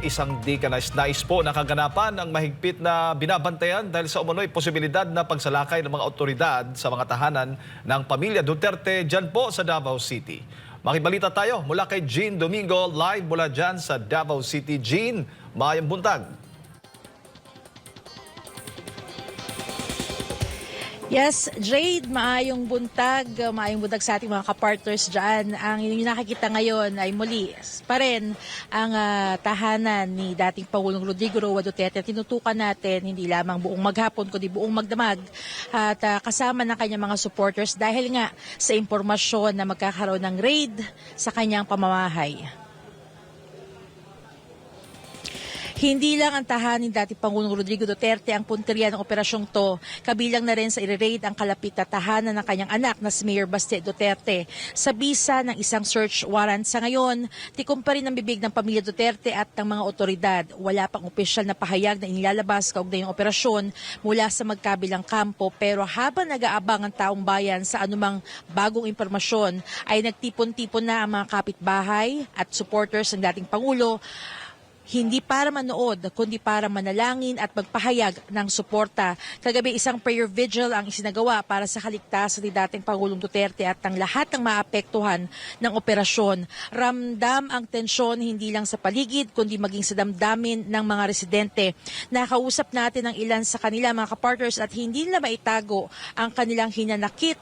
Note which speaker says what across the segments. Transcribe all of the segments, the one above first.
Speaker 1: Isang di ka nais po na kaganapan ang mahigpit na binabantayan dahil sa umunoy posibilidad na pagsalakay ng mga otoridad sa mga tahanan ng pamilya Duterte dyan po sa Davao City. Makibalita tayo mula kay Jean Domingo, live mula dyan sa Davao City. Jean, maayong buntag.
Speaker 2: Yes, Jade, maayong buntag sa ating mga kapartners dyan. Ang inyong nakikita ngayon ay muli pa rin ang tahanan ni dating Pangulong Rodrigo Roa Duterte. Tinutukan natin hindi lamang buong maghapon kundi buong magdamag at kasama ng kanyang mga supporters dahil nga sa impormasyon na magkakaroon ng raid sa kanyang pamamahay. Hindi lang ang tahanin dating Pangulong Rodrigo Duterte ang punteriya ng operasyong to, kabilang na rin sa i-raid ang kalapit na tahanan ng kanyang anak na si Mayor Baste Duterte. Sa bisa ng isang search warrant sa ngayon, tikom pa rin ang bibig ng pamilya Duterte at ng mga otoridad. Wala pang opisyal na pahayag na inilalabas kaugnay ng operasyon mula sa magkabilang kampo, pero habang nag-aabang ang taong bayan sa anumang bagong impormasyon, ay nagtipon-tipon na ang mga kapitbahay at supporters ng dating Pangulo, hindi para manood, kundi para manalangin at magpahayag ng suporta. Kagabi, isang prayer vigil ang isinagawa para sa kaligtasan ni dating Pangulong Duterte at ang lahat ng maapektuhan ng operasyon. Ramdam ang tensyon hindi lang sa paligid, kundi maging sa damdamin ng mga residente. Nakausap natin ang ilan sa kanila, mga kapartners, at hindi nila maitago ang kanilang hinanakit.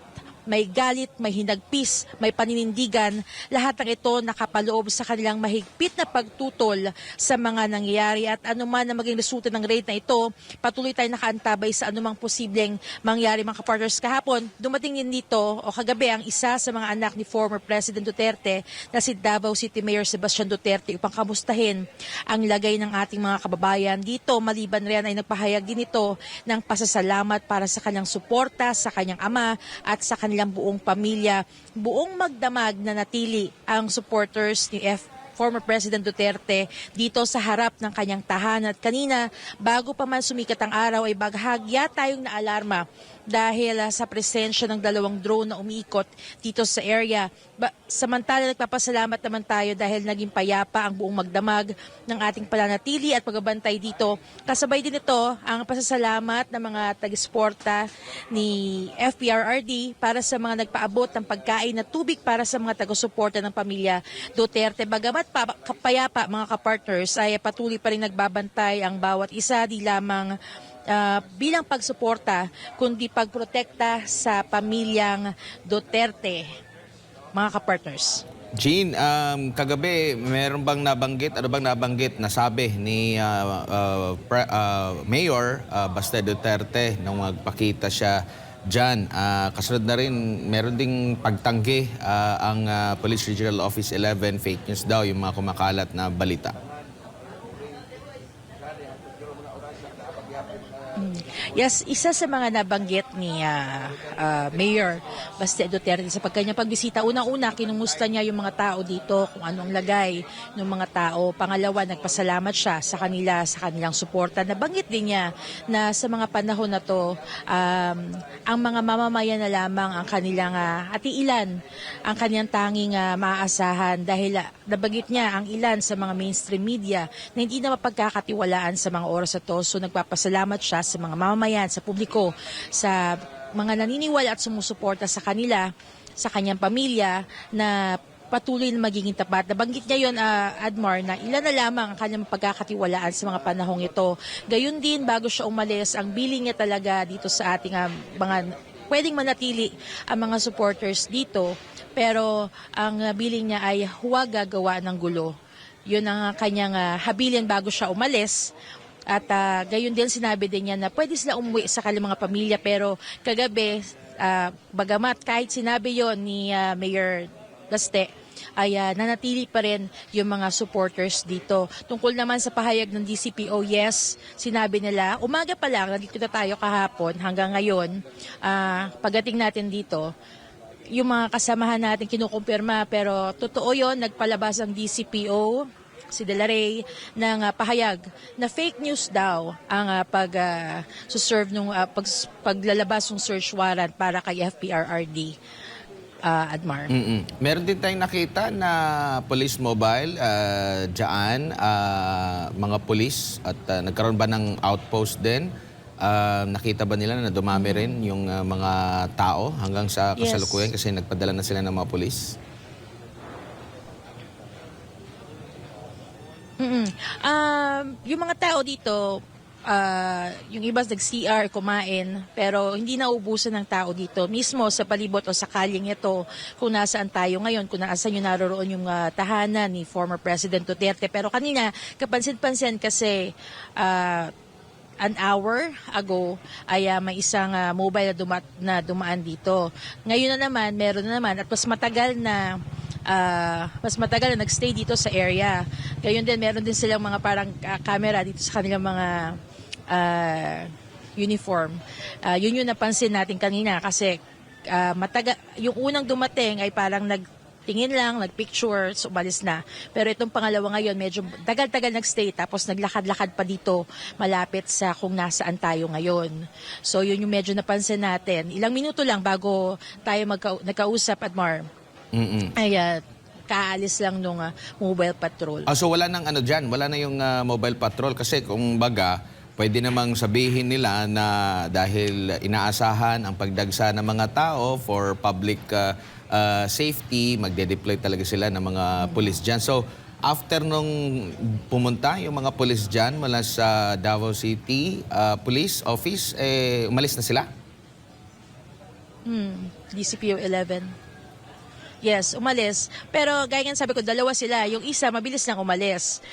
Speaker 2: May galit, may hinagpis, may paninindigan. Lahat ng ito nakapaloob sa kanilang mahigpit na pagtutol sa mga nangyayari. At anuman na maging resulta ng raid na ito, patuloy tayong nakaantabay sa anumang posibleng mangyari, mga kapartners. Kahapon, dumating din dito o kagabi ang isa sa mga anak ni former President Duterte na si Davao City Mayor Sebastian Duterte upang kamustahin ang lagay ng ating mga kababayan dito. Maliban riyan ay nagpahayag din ito ng pasasalamat para sa kanyang suporta sa kanyang ama at sa kanilang buong pamilya. Buong magdamag na natili ang supporters ni former President Duterte dito sa harap ng kanyang tahanan. At kanina, bago pa man sumikat ang araw, ay baghagya tayong naalarma dahil sa presensya ng 2 drone na umiikot dito sa area. Samantala, nagpapasalamat naman tayo dahil naging payapa ang buong magdamag ng ating pananatili at pagbabantay dito. Kasabay din ito ang pasasalamat ng mga tagisporta ni FPRRD para sa mga nagpaabot ng pagkain na tubig para sa mga taga-suporta ng pamilya Duterte. Bagamat payapa, mga kapartners, ay patuloy pa rin nagbabantay ang bawat isa, di lamang bilang pagsuporta, kundi pagprotekta sa pamilyang Duterte, mga kapartners.
Speaker 3: Jean, kagabi, meron bang nabanggit, nasabi ni Mayor Baste Duterte nung magpakita siya dyan? Kasunod na rin, meron ding pagtanggi ang Police Regional Office 11, fake news daw yung mga kumakalat na balita.
Speaker 2: Yes, isa sa mga nabanggit ni Mayor Baste Duterte sa pagkanyang pagbisita, unang-una kinumusta niya yung mga tao dito, kung anong lagay ng mga tao. Pangalawa, nagpasalamat siya sa kanila, sa kanilang suporta. Nabanggit din niya na sa mga panahon na to, ang mga mamamayan na lamang ang kanilang ilan ang kanyang tanging maaasahan dahil nabanggit niya ang ilan sa mga mainstream media na hindi na mapagkakatiwalaan sa mga oras na to. So nagpapasalamat siya sa mga mamamayan, sa publiko, sa mga naniniwala at sumusuporta sa kanila, sa kanyang pamilya na patuloy na magiging tapat. Nabanggit niya yun, Admar, na ilan na lamang ang kanyang pagkakatiwalaan sa mga panahong ito. Gayun din, bago siya umalis, ang bilin niya talaga dito sa ating mga pwedeng manatili ang mga supporters dito, pero ang bilin niya ay huwag gagawa ng gulo. Yun ang kanyang habilin bago siya umalis. At gayon din sinabi din niya na pwede sila umuwi sa kanilang mga pamilya, pero kagabi, bagamat kahit sinabi yon ni Mayor Baste, ay nanatili pa rin yung mga supporters dito. Tungkol naman sa pahayag ng DCPO, yes, sinabi nila, umaga pa lang, nandito na tayo kahapon, hanggang ngayon, pagdating natin dito, yung mga kasamahan natin kinukumpirma, pero totoo yon, nagpalabas ang DCPO, si De La Rey, ng pahayag na fake news daw ang paglalabas ng search warrant para kay FPRRD. Admar.
Speaker 3: Meron din tayong nakita na police mobile dyan, mga police at nagkaroon ba ng outpost din? Nakita ba nila na dumami rin yung mga tao hanggang sa
Speaker 2: Yes.
Speaker 3: kasalukuyan kasi nagpadala na sila ng mga police?
Speaker 2: Yung mga tao dito, yung iba nag-CR, kumain, pero hindi naubusan ng tao dito. Mismo sa palibot o sa kalyeng ito, kung nasaan tayo ngayon, kung nasaan yung naroroon yung tahanan ni former President Duterte. Pero kanina, kapansin-pansin kasi an hour ago ay may isang mobile na dumaan dito. Ngayon na naman, meron na naman at mas matagal na nagstay dito sa area. Gayon din, meron din silang mga parang camera dito sa kanilang mga uniform. Yun yung napansin natin kanina kasi yung unang dumating ay parang nagtingin lang, nagpicture, so umalis na. Pero itong pangalawa ngayon, medyo tagal-tagal nagstay tapos naglakad-lakad pa dito malapit sa kung nasaan tayo ngayon. So yun yung medyo napansin natin. Ilang minuto lang bago tayo nagkausap, Admar. Ay, kaalis lang nung mobile patrol.
Speaker 3: So wala nang ano dyan, wala na yung mobile patrol kasi kung baga, pwede namang sabihin nila na dahil inaasahan ang pagdagsa ng mga tao for public safety, magde-deploy talaga sila ng mga police dyan. So after nung pumunta yung mga police dyan mula sa Davao City Police Office, umalis na sila?
Speaker 2: DCPO 11. Yes, umalis. Pero gaya nga sabi ko, dalawa sila. Yung isa, mabilis lang umalis.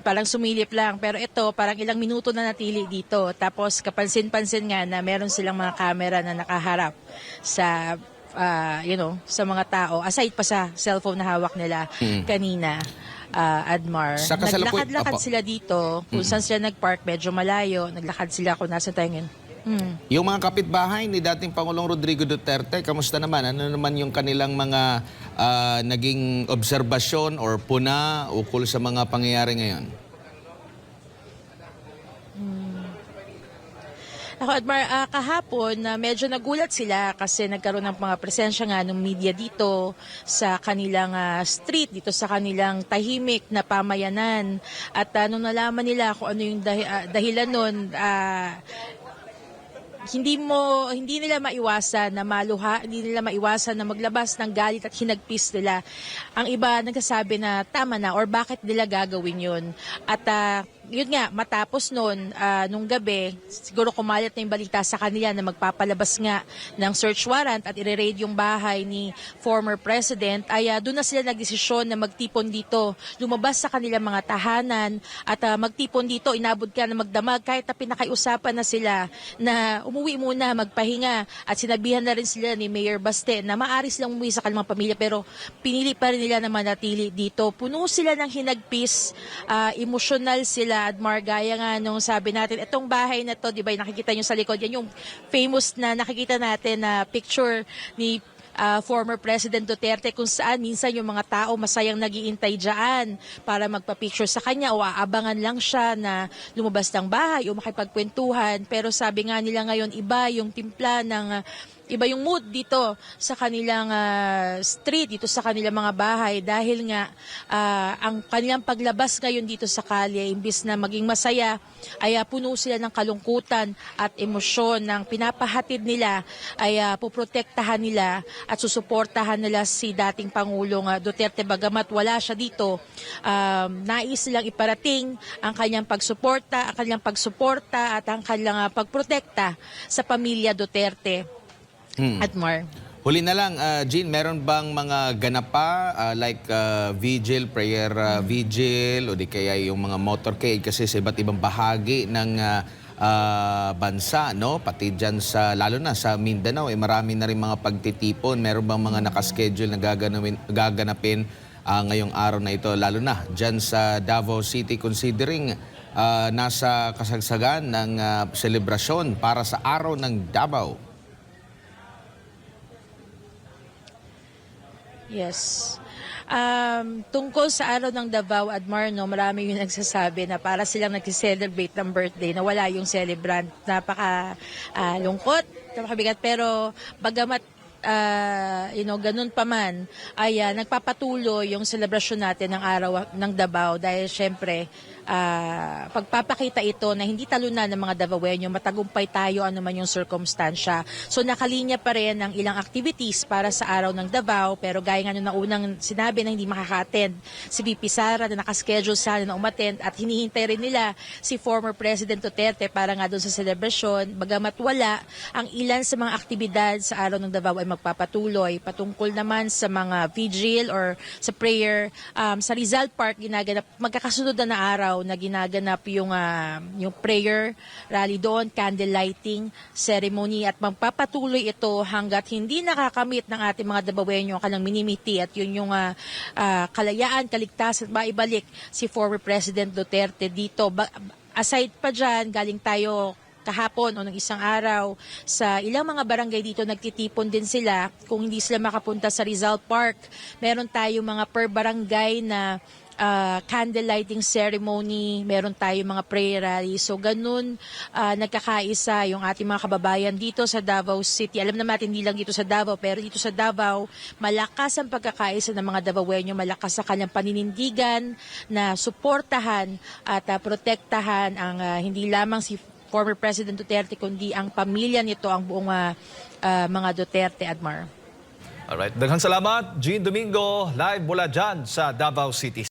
Speaker 2: Parang sumilip lang. Pero ito, parang ilang minuto na natili dito. Tapos kapansin-pansin nga na meron silang mga camera na nakaharap sa, sa mga tao. Aside pa sa cellphone na hawak nila kanina. Admar.
Speaker 3: Sa kasalukuy-
Speaker 2: Naglakad-lakad
Speaker 3: Apo.
Speaker 2: sila dito. Kung saan sila nagpark, medyo malayo. Naglakad sila kung nasa tayo ngayon.
Speaker 3: Yung mga kapitbahay ni dating Pangulong Rodrigo Duterte, kamusta naman? Ano naman yung kanilang mga naging obserbasyon or puna ukol sa mga pangyayari ngayon?
Speaker 2: Ako, Admar, kahapon, medyo nagulat sila kasi nagkaroon ng mga presensya nga ng media dito sa kanilang street, dito sa kanilang tahimik na pamayanan. At nung nalaman nila kung ano yung dahilan nun, hindi nila maiwasan na maluha, hindi nila maiwasan na maglabas ng galit at hinagpis nila. Ang iba nagsasabi na tama na or bakit nila gagawin yun. At yun nga, matapos nun, nung gabi, siguro kumalat na yung balita sa kanila na magpapalabas nga ng search warrant at i-raid yung bahay ni former president, ay doon na sila nagdesisyon na magtipon dito, lumabas sa kanilang mga tahanan at magtipon dito, inabot ka na magdamag kahit na pinakaiusapan na sila na umuwi muna, magpahinga at sinabihan na rin sila ni Mayor Baste na maaari silang umuwi sa kanilang pamilya pero pinili pa rin nila na manatili dito. Puno sila ng hinagpis, emosyonal sila. Admar, gaya nga nung sabi natin, itong bahay na to, di ba, nakikita nyo sa likod, yan yung famous na nakikita natin na picture ni former President Duterte kung saan minsan yung mga tao masayang nagiintay dyan para magpa-picture sa kanya o aabangan lang siya na lumabas ng bahay o makipagkwentuhan. Pero sabi nga nila ngayon, iba yung timpla ng iba yung mood dito sa kanilang street, dito sa kanilang mga bahay dahil nga ang kanilang paglabas ngayon dito sa kalye, imbis na maging masaya, ay puno sila ng kalungkutan at emosyon ng pinapahatid nila ay puprotektahan nila at susuportahan nila si dating Pangulong Duterte. Bagamat wala siya dito, nais silang iparating ang kanyang pagsuporta, at ang kanyang pagprotekta sa pamilya Duterte. Admar.
Speaker 3: Huli na lang, Jean, meron bang mga ganap pa like vigil, prayer vigil o di kaya yung mga motorcade kasi sa iba't ibang bahagi ng bansa, no? Pati dyan sa, lalo na sa Mindanao, marami na rin mga pagtitipon. Meron bang mga nakaschedule na gaganapin ngayong araw na ito, lalo na dyan sa Davao City considering nasa kasagsagan ng selebrasyon para sa araw ng Davao?
Speaker 2: Yes. Tungkol sa araw ng Davao, Admar, no, marami yung nagsasabi na para silang nag-celebrate ng birthday na wala yung celebrant. Napaka lungkot, napakabigat. Pero bagamat ganun pa man, ay nagpapatuloy yung selebrasyon natin ng araw ng Davao dahil syempre, pagpapakita ito na hindi talunan ng mga Davaoenyo, matagumpay tayo ano man yung circumstansya. So nakalinya pa rin ang ilang activities para sa araw ng Davao, pero gaya nga nung unang sinabi na hindi makaka-attend si VP Sara na nakaschedule sana na umattend at hinihintay rin nila si former President Duterte para nga doon sa celebration. Bagamat wala, ang ilan sa mga aktibidad sa araw ng Davao ay magpapatuloy. Patungkol naman sa mga vigil or sa prayer, sa Rizal Park ginaganap, magkakasunod na araw na ginaganap yung prayer rally doon, candle lighting ceremony at magpapatuloy ito hanggat hindi nakakamit ng ating mga Davaoenyo ang kanilang minimiti at yun yung kalayaan, kaligtasan, maibalik si former President Duterte dito. Aside pa dyan, galing tayo kahapon o ng isang araw sa ilang mga barangay dito, nagtitipon din sila. Kung hindi sila makapunta sa Rizal Park, meron tayo mga per barangay na candle lighting ceremony, meron tayo mga prayer rally. So ganun, nagkakaisa yung ating mga kababayan dito sa Davao City. Alam naman natin hindi lang dito sa Davao, pero dito sa Davao, malakas ang pagkakaisa ng mga Davaoenyo, malakas sa kanyang paninindigan na suportahan at protektahan ang hindi lamang si former President Duterte, kundi ang pamilya nito, ang buong mga Duterte, Admar.
Speaker 1: Alright, daghang salamat. Jean Domingo, live mula dyan sa Davao City.